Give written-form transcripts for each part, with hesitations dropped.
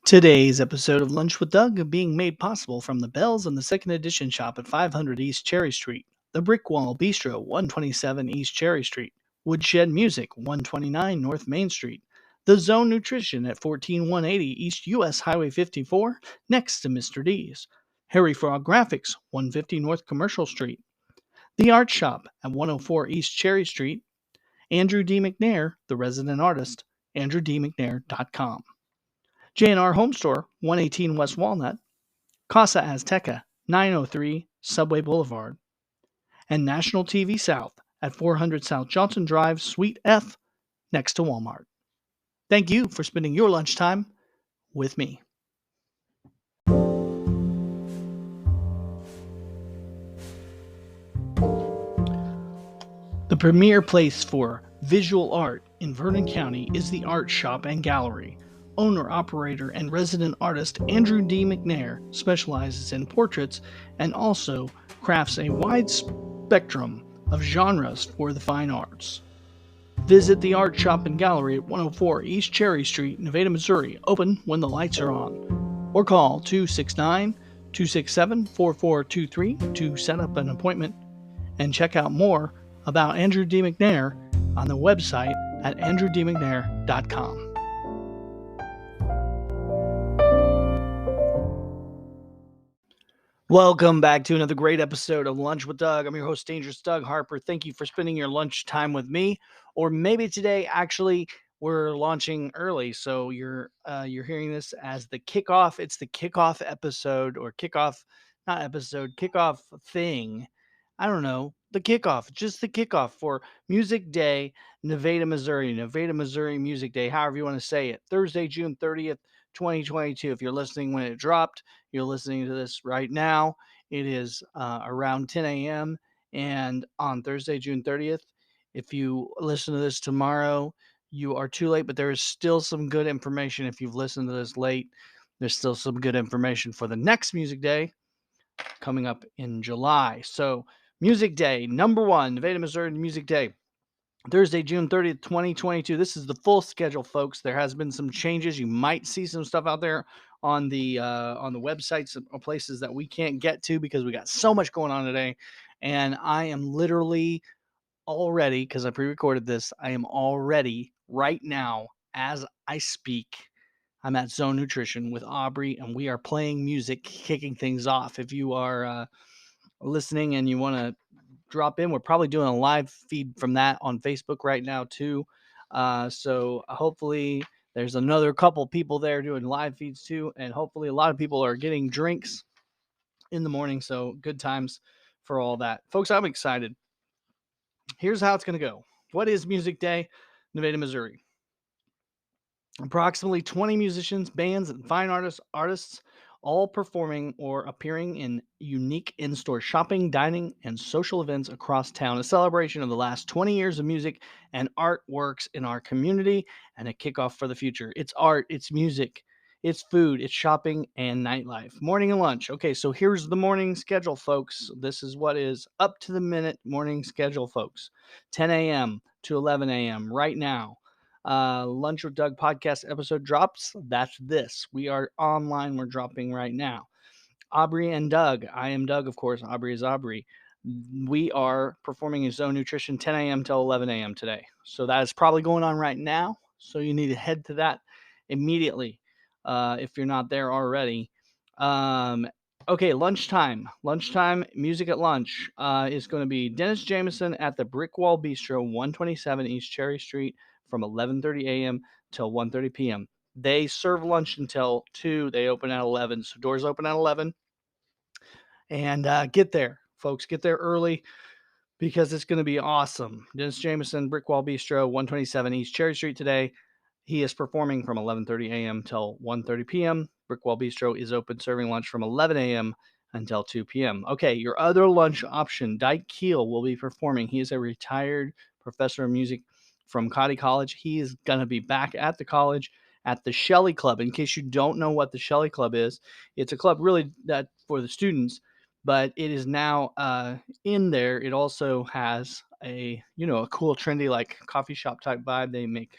Today's episode of Lunch with Doug being made possible from the Bells and the Second Edition shop at 500 East Cherry Street, the Brick Wall Bistro, 127 East Cherry Street, Woodshed Music, 129 North Main Street, The Zone Nutrition at 14180 East US Highway 54, next to Mr. D's, Harry Frog Graphics, 150 North Commercial Street, The Art Shop at 104 East Cherry Street, Andrew D. McNair, the resident artist, andrewdmcnair.com. J&R Home Store, 118 West Walnut, Casa Azteca, 903 Subway Boulevard, and National TV South at 400 South Johnson Drive, Suite F, next to Walmart. Thank you for spending your lunchtime with me. The premier place for visual art in Vernon County is the Art Shop and Gallery. Owner, operator, and resident artist Andrew D. McNair specializes in portraits and also crafts a wide spectrum of genres for the fine arts. Visit the Art Shop and Gallery at 104 East Cherry Street, Nevada, Missouri, open when the lights are on. Or call 269-267-4423 to set up an appointment and check out more about Andrew D. McNair on the website at andrewdmcnair.com. Welcome back to another great episode of Lunch with Doug. I'm your host, Dangerous Doug Harper. Thank you for spending your lunch time with me. Or maybe today, actually, we're launching early, so you're hearing this as the kickoff. It's the kickoff episode or kickoff thing. I don't know, the kickoff, just the kickoff for Music Day, Nevada, Missouri Music Day, however you want to say it. Thursday, June 30th, 2022. If you're listening when it dropped, you're listening to this right now. It is around 10 a.m. And on Thursday, June 30th, if you listen to this tomorrow, you are too late, but there is still some good information. If you've listened to this late, there's still some good information for the next Music Day coming up in July. So, Music Day, number one, Nevada, Missouri Music Day. Thursday, June 30th, 2022. This is the full schedule, folks. There has been some changes. You might see some stuff out there on the websites or places that we can't get to because we got so much going on today. And I am literally already, because I pre-recorded this, I am already right now as I speak. I'm at Zone Nutrition with Aubrey, and we are playing music, kicking things off. If you are listening and you want to drop in, we're probably doing a live feed from that on Facebook right now too. So hopefully there's another couple people there doing live feeds too, and hopefully a lot of people are getting drinks in the morning. So good times for all that, folks. I'm excited. Here's how it's going to go. What is Music Day, Nevada, Missouri? Approximately 20 musicians, bands, and fine artists all performing or appearing in unique in-store shopping, dining, and social events across town. A celebration of the last 20 years of music and artworks in our community and a kickoff for the future. It's art, it's music, it's food, it's shopping, and nightlife. Morning and lunch. Okay, so here's the morning schedule, folks. This is what is up to the minute morning schedule, folks. 10 a.m. to 11 a.m. right now. Lunch with Doug podcast episode drops. That's this. We are online. We're dropping right now. Aubrey and Doug. I am Doug, of course. Aubrey is Aubrey. We are performing in Zone Nutrition 10 a.m. till 11 a.m. today. So that is probably going on right now. So you need to head to that immediately if you're not there already. Okay, lunchtime. Lunchtime music at lunch is going to be Dennis Jameson at the Brick Wall Bistro, 127 East Cherry Street, from 11:30 a.m. till 1:30 p.m. They serve lunch until 2. They open at 11. So doors open at 11. And get there, folks. Get there early because it's going to be awesome. Dennis Jameson, Brick Wall Bistro, 127 East Cherry Street today. He is performing from 11:30 a.m. till 1:30 p.m. Brick Wall Bistro is open serving lunch from 11 a.m. until 2 p.m. Okay, your other lunch option, Dyke Keel will be performing. He is a retired professor of music from Cotty College. He is going to be back at the college at the Shelley Club. In case you don't know what the Shelley Club is, it's a club really that for the students, but it is now in there. It also has a cool trendy like coffee shop type vibe. They make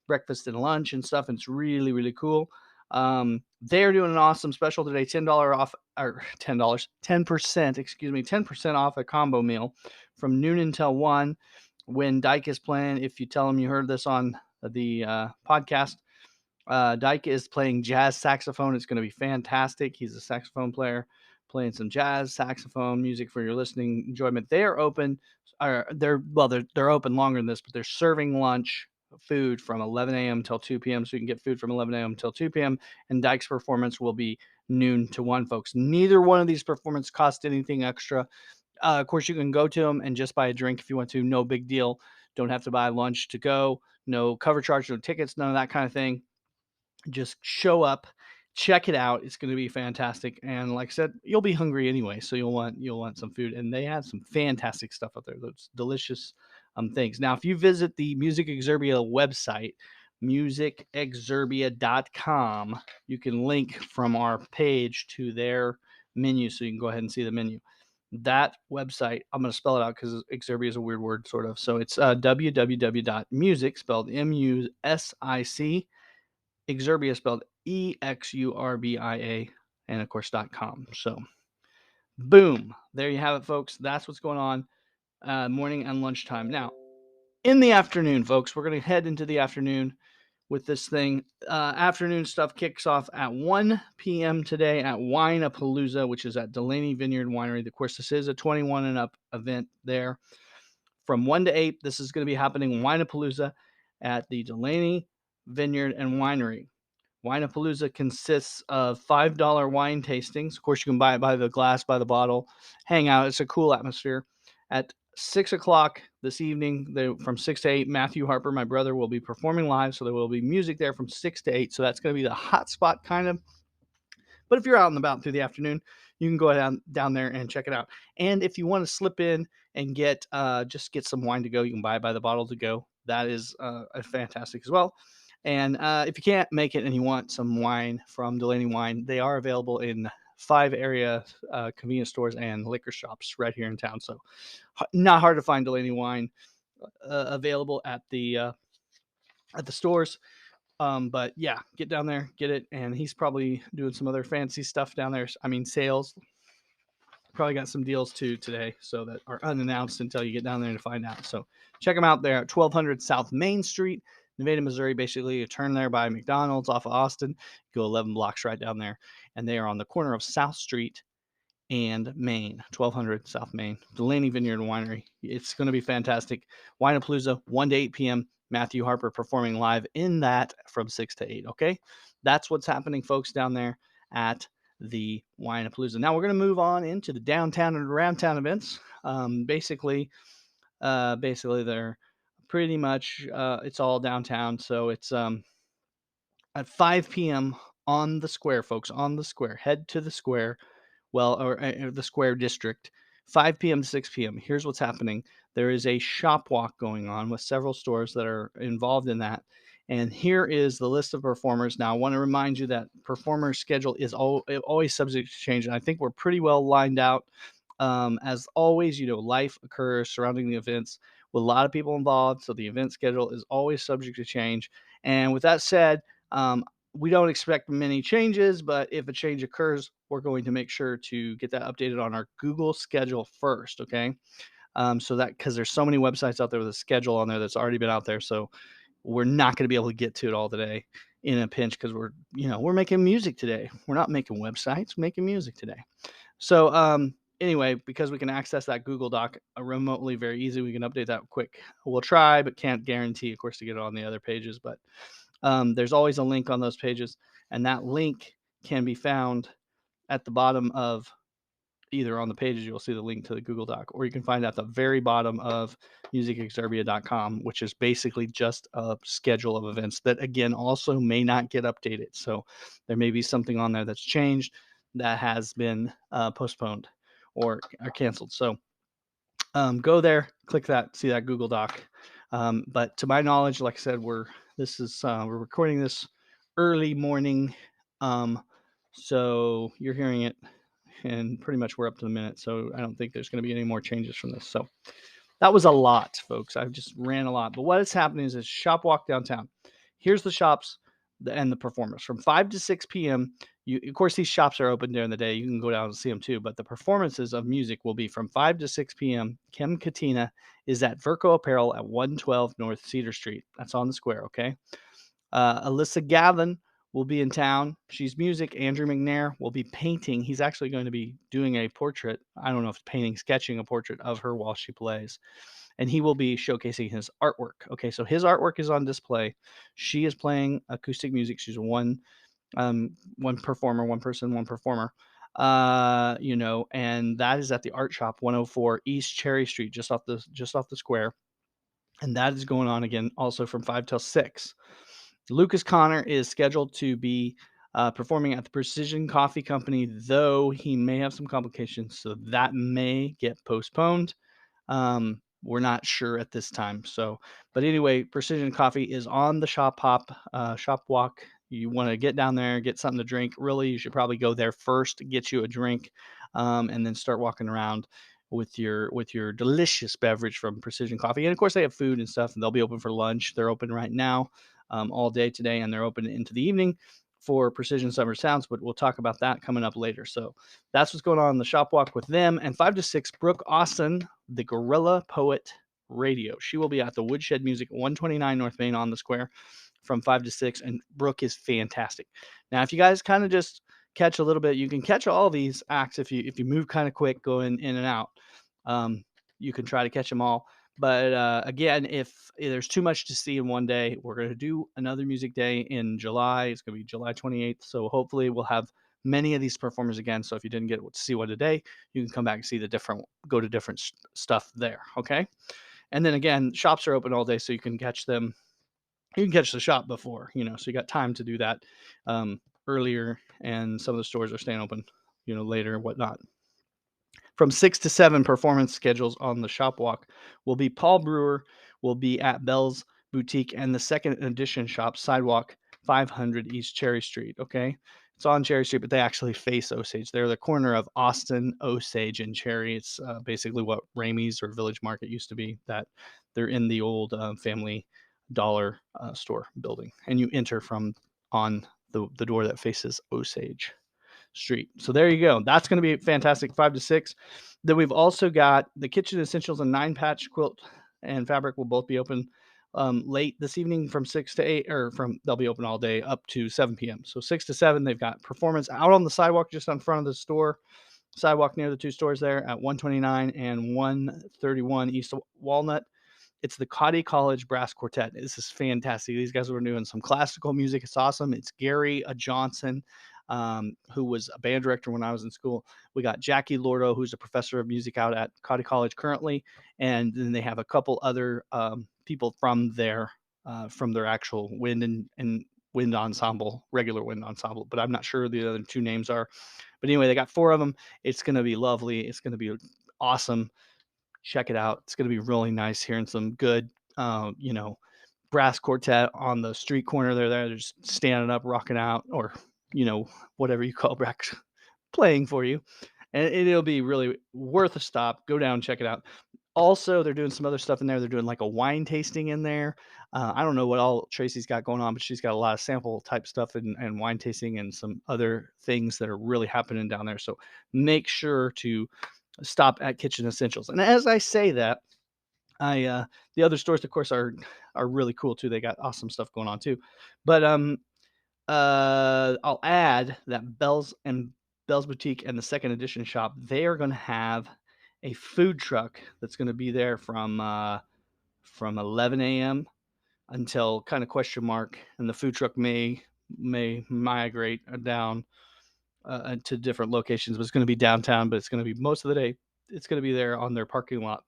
breakfast and lunch and stuff, and it's really, really cool. They're doing an awesome special today, $10 off, or $10, 10%, excuse me, 10% off a combo meal from noon until 1 when Dyke is playing. If you tell them you heard this on the podcast, Dyke is playing jazz saxophone. It's going to be fantastic. He's a saxophone player playing some jazz saxophone music for your listening enjoyment. They are open, or they're open longer than this, but they're serving lunch food from 11 a.m. till 2 p.m. So you can get food from 11 a.m. till 2 p.m. And Dyke's performance will be noon to 1, folks. Neither one of these performances cost anything extra. Of course, you can go to them and just buy a drink if you want to. No big deal. Don't have to buy lunch to go. No cover charge, no tickets, none of that kind of thing. Just show up, check it out. It's going to be fantastic. And like I said, you'll be hungry anyway, so you'll want some food. And they have some fantastic stuff out there. Those delicious things. Now, if you visit the Music Exerbia website, musicexerbia.com, you can link from our page to their menu, so you can go ahead and see the menu. That website, I'm going to spell it out because Exerbia is a weird word, sort of. So it's www.music, spelled MUSIC, Exerbia spelled EXURBIA, and of course .com. So boom, there you have it, folks. That's what's going on morning and lunchtime. Now, in the afternoon, folks, we're going to head into the afternoon with this thing. Afternoon stuff kicks off at 1 p.m. today at Wine-A-Palooza, which is at Delaney Vineyard Winery. Of course, this is a 21 and up event there. From 1 to 8, this is going to be happening Wine-A-Palooza at the Delaney Vineyard and Winery. Wine-A-Palooza consists of $5 wine tastings. Of course, you can buy it by the glass, by the bottle, hang out. It's a cool atmosphere. At 6 o'clock this evening, from 6 to 8, Matthew Harper, my brother, will be performing live. So there will be music there from 6 to 8. So that's going to be the hot spot, kind of. But if you're out and about through the afternoon, you can go down there and check it out. And if you want to slip in and get some wine to go, you can buy it by the bottle to go. That is fantastic as well. And if you can't make it and you want some wine from Delaney Wine, they are available in 5 area convenience stores and liquor shops right here in town. So not hard to find Delaney Wine available at the stores. But yeah, get down there, get it. And he's probably doing some other fancy stuff down there. I mean, sales. Probably got some deals too today, so that are unannounced until you get down there to find out. So check them out there at 1200 South Main Street, Nevada, Missouri. Basically, you turn there by McDonald's off of Austin, go 11 blocks right down there, and they are on the corner of South Street and Main, 1200 South Main, Delaney Vineyard Winery. It's going to be fantastic. Wine-A-Palooza, 1 to 8 p.m. Matthew Harper performing live in that from 6 to 8. Okay, that's what's happening, folks, down there at the Wine-A-Palooza. Now we're going to move on into the downtown and around town events. Basically, they're pretty much it's all downtown. So it's at 5 p.m. on the square, folks. On the square, head to the square. Well, or the square district. 5 p.m. to 6 p.m. Here's what's happening. There is a shop walk going on with several stores that are involved in that. And here is the list of performers. Now, I want to remind you that performer schedule is always subject to change. And I think we're pretty well lined out. As always, life occurs surrounding the events with a lot of people involved. So the event schedule is always subject to change. And with that said, we don't expect many changes, but if a change occurs, we're going to make sure to get that updated on our Google schedule first. Okay. So that, because there's so many websites out there with a schedule on there that's already been out there. So we're not going to be able to get to it all today in a pinch because we're making music today. We're not making websites, we're making music today. So anyway, because we can access that Google Doc remotely very easy, we can update that quick. We'll try, but can't guarantee, of course, to get it on the other pages. But there's always a link on those pages, and that link can be found at the bottom of either on the pages. You'll see the link to the Google Doc, or you can find it at the very bottom of musicexerbia.com, which is basically just a schedule of events that, again, also may not get updated. So there may be something on there that's changed that has been postponed or canceled. So go there, click that, see that Google Doc. But to my knowledge, like I said, we're recording this early morning. So you're hearing it, and pretty much we're up to the minute. So I don't think there's going to be any more changes from this. So that was a lot, folks. I just ran a lot. But what is happening is a shop walk downtown. Here's the shops and the performers from 5 to 6 p.m. Of course, these shops are open during the day. You can go down and see them too. But the performances of music will be from 5 to 6 p.m. Kim Katina is at Verco Apparel at 112 North Cedar Street. That's on the square. Okay. Alyssa Gavin will be in town. She's music. Andrew McNair will be painting. He's actually going to be doing a portrait. I don't know if it's painting, sketching a portrait of her while she plays. And he will be showcasing his artwork. Okay, so his artwork is on display. She is playing acoustic music. She's one performer, one person, one performer. And that is at the Art Shop, 104 East Cherry Street, just off the square. And that is going on again also from 5 till 6. Lucas Connor is scheduled to be performing at the Precision Coffee Company, though he may have some complications, so that may get postponed. We're not sure at this time. So, but anyway, Precision Coffee is on the shop walk. You want to get down there, get something to drink. Really, you should probably go there first, get you a drink, and then start walking around with your delicious beverage from Precision Coffee. And of course, they have food and stuff, and they'll be open for lunch. They're open right now, all day today, and they're open into the evening for Precision Summer Sounds. But we'll talk about that coming up later. So that's what's going on in the shop walk with them. And 5 to 6, Brooke Austin, the Gorilla Poet Radio. She will be at the Woodshed Music, 129 North Main on the square from 5 to 6. And Brooke is fantastic. Now, if you guys kind of just catch a little bit, you can catch all these acts if you move kind of quick going in and out. You can try to catch them all. But again, if there's too much to see in one day, we're going to do another music day in July. It's going to be July 28th. So hopefully we'll have many of these performers again. So if you didn't get to see one today, you can come back and see go to different stuff there. Okay. And then again, shops are open all day, so you can catch them. You can catch the shop before, so you got time to do that earlier, and some of the stores are staying open, later and whatnot. From 6 to 7, performance schedules on the shop walk will be Paul Brewer will be at Bell's Boutique and the second edition shop, Sidewalk 500 East Cherry Street. Okay. It's on Cherry Street, but they actually face Osage. They're the corner of Austin, Osage, and Cherry. It's basically what Ramey's or Village Market used to be. That they're in the old Family Dollar store building, and you enter from on the door that faces Osage Street. So there you go. That's going to be fantastic. 5 to 6. Then we've also got the Kitchen Essentials and 9 Patch Quilt and Fabric will both be open late this evening from 6 to 8, or they'll be open all day up to 7 p.m. So 6 to 7, they've got performance out on the sidewalk just in front of the store, sidewalk near the two stores there at 129 and 131 East Walnut. It's the Cotty College Brass Quartet. This is fantastic. These guys are doing some classical music. It's awesome. It's Gary Johnson, who was a band director when I was in school. We got Jackie Lordo, who's a professor of music out at Cotty College currently, and then they have a couple other people from their actual wind wind ensemble, regular wind ensemble, but I'm not sure the other two names are. But anyway, they got 4 of them. It's going to be lovely. It's going to be awesome. Check it out. It's going to be really nice hearing some good, brass quartet on the street corner. They're just standing up, rocking out, or whatever you call brass playing for you, and it'll be really worth a stop. Go down, check it out. Also, they're doing some other stuff in there. They're doing like a wine tasting in there. I don't know what all Tracy's got going on, but she's got a lot of sample type stuff and wine tasting and some other things that are really happening down there. So make sure to stop at Kitchen Essentials. And as I say that, the other stores, of course, are really cool too. They got awesome stuff going on too. But I'll add that Bell's Boutique and the second edition shop, they are going to have a food truck that's going to be there from 11 a.m. until kind of question mark, and the food truck may migrate down to different locations, but it's going to be downtown. But it's going to be most of the day. It's going to be there on their parking lot,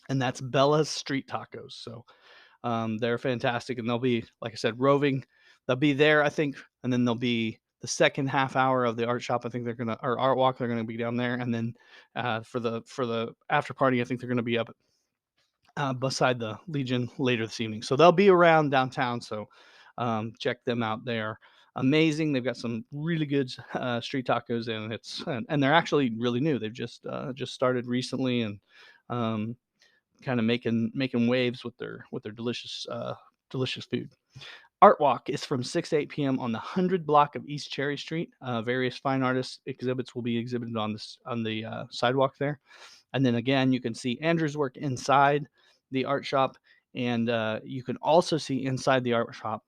and that's Bella's Street Tacos. So they're fantastic, and they'll be, like I said, roving. They'll be there, I think, and then they'll be the second half hour of the art shop. I think they're gonna, or art walk. They're gonna be down there, and then for the after party, I think they're gonna be up beside the Legion later this evening. So they'll be around downtown. So check them out. They're amazing. They've got some really good street tacos, and they're actually really new. They've just started recently, and kind of making waves with their delicious delicious food. Art Walk is from 6 to 8 p.m. on the 100 block of East Cherry Street. Various fine artist exhibits will be exhibited on this on the sidewalk there. And then again, you can see Andrew's work inside the art shop, and you can also see inside the art shop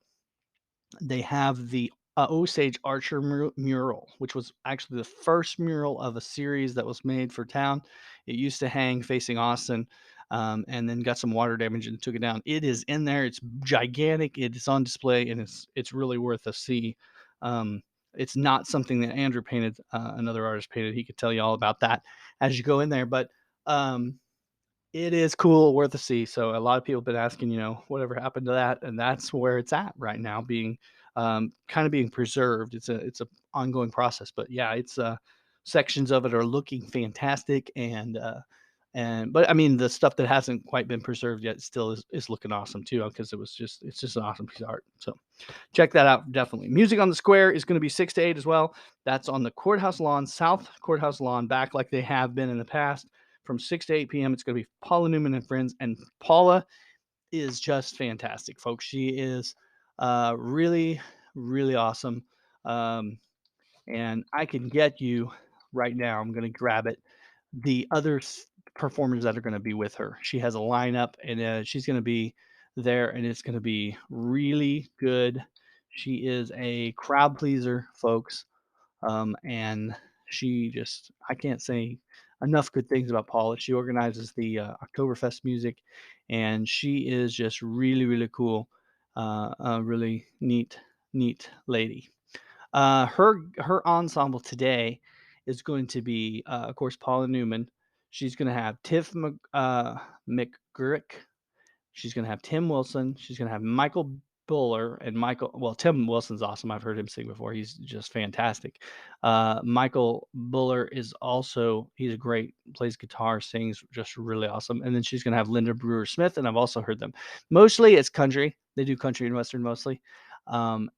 they have the Osage Archer mural, which was actually the first mural of a series that was made for town. It used to hang facing Austin, and then got some water damage and took it down. It is in there. It's gigantic. It is on display, and it's really worth a see. Um, it's not something that Andrew painted. Another artist painted. He could tell you all about that as you go in there. But it is cool, worth a see. So a lot of people have been asking, whatever happened to that, and that's where it's at right now, being kind of being preserved. It's a ongoing process, but yeah, it's sections of it are looking fantastic, and but I mean the stuff that hasn't quite been preserved yet still is looking awesome too, because it's just an awesome piece of art. So check that out definitely. Music on the Square is going to be 6 to 8 as well. That's on the courthouse lawn, South Courthouse lawn, back like they have been in the past from 6 to 8 p.m. It's going to be Paula Newman and friends, and Paula is just fantastic, folks. She is really, really awesome. Um, and I can get you right now. I'm going to grab it. The other performers that are going to be with her. She has a lineup, and she's going to be there, and it's going to be really good. She is a crowd pleaser, folks. And she just, I can't say enough good things about Paula. She organizes the Oktoberfest music, and she is just really, really cool. A really neat lady. Her ensemble today is going to be, of course, Paula Newman. She's going to have Tiff McGurk. She's going to have Tim Wilson. She's going to have Michael Buller and Michael. Well, Tim Wilson's awesome. I've heard him sing before. He's just fantastic. Michael Buller is also, he's a great, plays guitar, sings just really awesome. And then she's going to have Linda Brewer Smith. And I've also heard them. Mostly it's country. They do country and Western mostly.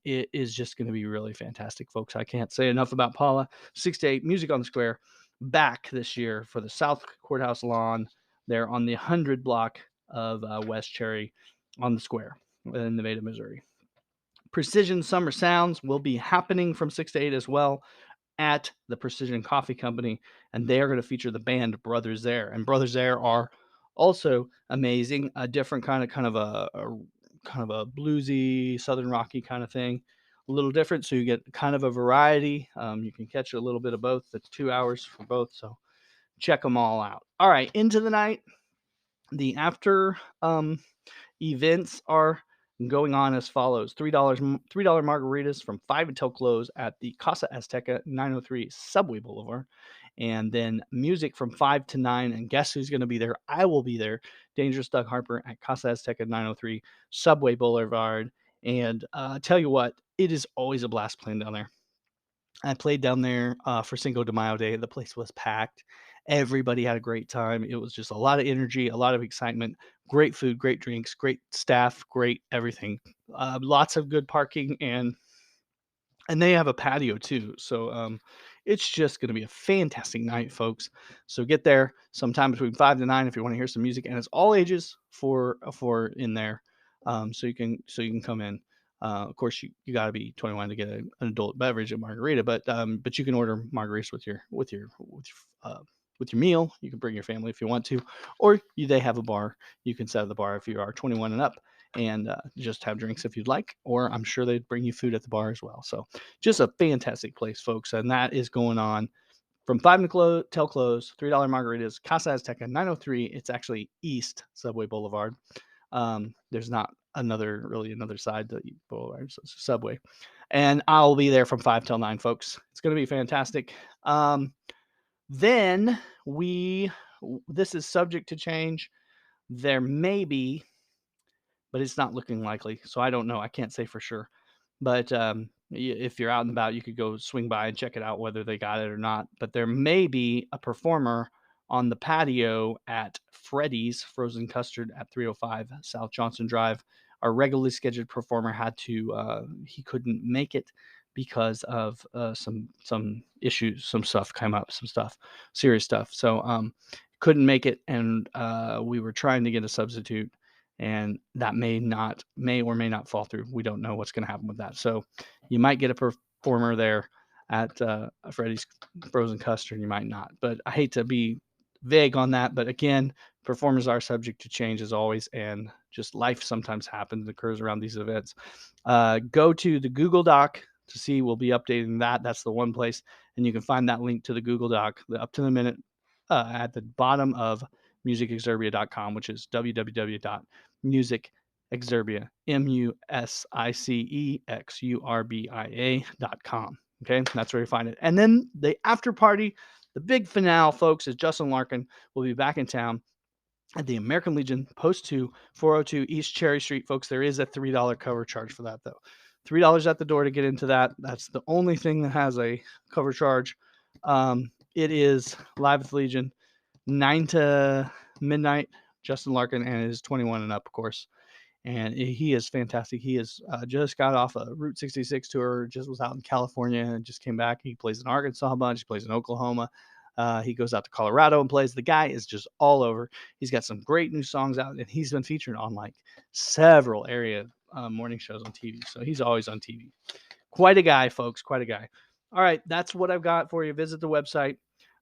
It is just going to be really fantastic, folks. I can't say enough about Paula. 6 to 8 Music on the Square back this year for the South Courthouse lawn there on the 100 block of West Cherry on the Square in Nevada, Missouri. Precision Summer Sounds will be happening from 6 to 8 as well at the Precision Coffee Company, and they are going to feature the band Brothers There. And Brothers There are also amazing, a different kind of a bluesy, southern rocky kind of thing. A little different, so you get kind of a variety. You can catch a little bit of both. It's 2 hours for both, so check them all out. All right, into the night. The after events are going on as follows: $3 margaritas from 5 until close at the Casa Azteca 903 Subway Boulevard, and then music from 5 to 9. And guess who's going to be there? I will be there. Dangerous Doug Harper at Casa Azteca 903 Subway Boulevard. And tell you what, it is always a blast playing down there. I played down there for Cinco de Mayo Day. The place was packed. Everybody had a great time. It was just a lot of energy, a lot of excitement, great food, great drinks, great staff, great everything. Lots of good parking, and they have a patio too. So it's just going to be a fantastic night, folks. So get there sometime between 5 to 9 if you want to hear some music, and it's all ages for in there. So you can come in. Of course, you got to be 21 to get an adult beverage at margarita, but you can order margaritas with your meal. You can bring your family if you want to, or they have a bar. You can set at the bar if you are 21 and up, and just have drinks if you'd like. Or I'm sure they'd bring you food at the bar as well. So just a fantastic place, folks, and that is going on from 5 to close till close. $3 margaritas, Casa Azteca 903. It's actually East Subway Boulevard. There's not another side to the boulevard, so it's a Subway. And I'll be there from 5 till 9, folks. It's going to be fantastic. Then this is subject to change. There may be, but it's not looking likely. So I don't know. I can't say for sure. But if you're out and about, you could go swing by and check it out whether they got it or not. But there may be a performer on the patio at Freddy's Frozen Custard at 305 South Johnson Drive. Our regularly scheduled performer he couldn't make it because of some issues, some stuff came up, serious stuff. So couldn't make it, and we were trying to get a substitute, and that may or may not fall through. We don't know what's going to happen with that. So you might get a performer there at Freddy's Frozen Custard, you might not. But I hate to be vague on that. But again, performers are subject to change as always, and just life sometimes happens and occurs around these events. Go to the Google Doc to see. We'll be updating that. That's the one place, and you can find that link to the Google Doc, the up to the minute, at the bottom of musicexurbia.com, which is www.musicexurbia, musicexurbia.com. Okay, that's where you find it. And then the after party, the big finale, folks, is Justin Larkin will be back in town at the American Legion, Post 2, 402 East Cherry Street, folks. There is a $3 cover charge for that, though. $3 at the door to get into that. That's the only thing that has a cover charge. It is live with Legion, 9 to midnight. Justin Larkin, and it is 21 and up, of course. And he is fantastic. He has just got off a Route 66 tour, just was out in California and just came back. He plays in Arkansas a bunch. He plays in Oklahoma. He goes out to Colorado and plays. The guy is just all over. He's got some great new songs out, and he's been featured on like several area morning shows on TV. So he's always on TV. Quite a guy, folks. Quite a guy. All right, that's what I've got for you. Visit the website,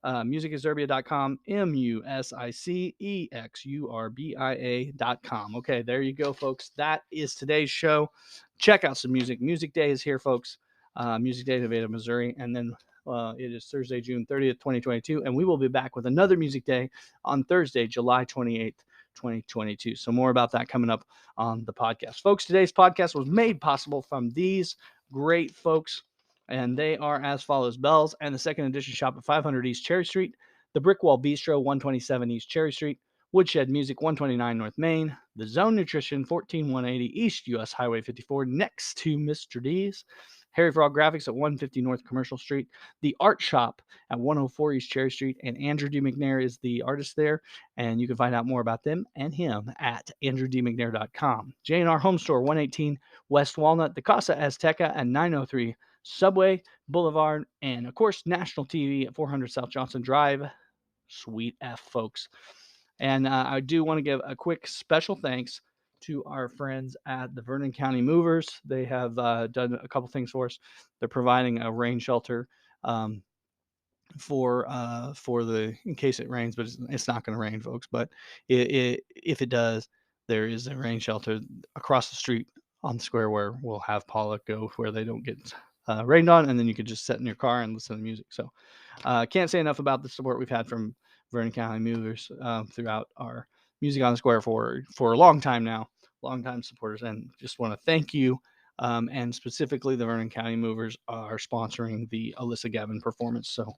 musicexurbia.com, musicexurbia.com. Okay, there you go, folks. That is today's show. Check out some music. Music Day is here, folks. Music Day in Nevada, Missouri. And then it is Thursday, June 30th, 2022. And we will be back with another Music Day on Thursday, July 28th. 2022. So more about that coming up on the podcast. Folks, today's podcast was made possible from these great folks, and they are as follows: Bell's and the Second Edition Shop at 500 East Cherry Street, the Brickwall Bistro, 127 East Cherry Street, Woodshed Music, 129 North Main, the Zone Nutrition, 14180 East US Highway 54, next to Mr. D's, Harry Frog Graphics at 150 North Commercial Street, the Art Shop at 104 East Cherry Street, and Andrew D. McNair is the artist there, and you can find out more about them and him at andrewdmcnair.com. J&R Home Store, 118 West Walnut, the Casa Azteca at 903 Subway Boulevard, and of course, national TV at 400 South Johnson Drive. Sweet F, folks. And I do want to give a quick special thanks to our friends at the Vernon County Movers. They have done a couple things for us. They're providing a rain shelter for the in case it rains, but it's not going to rain, folks. But if it does, there is a rain shelter across the street on the square where we'll have Paula go, where they don't get rained on, and then you could just sit in your car and listen to music. So can't say enough about the support we've had from Vernon County Movers throughout our Music on the Square for a long time now, long-time supporters, and just want to thank you. And specifically, the Vernon County Movers are sponsoring the Alyssa Gavin performance. So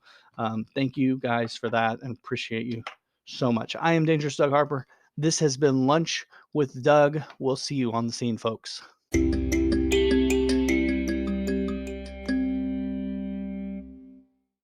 thank you guys for that, and appreciate you so much. I am Dangerous Doug Harper. This has been Lunch with Doug. We'll see you on the scene, folks.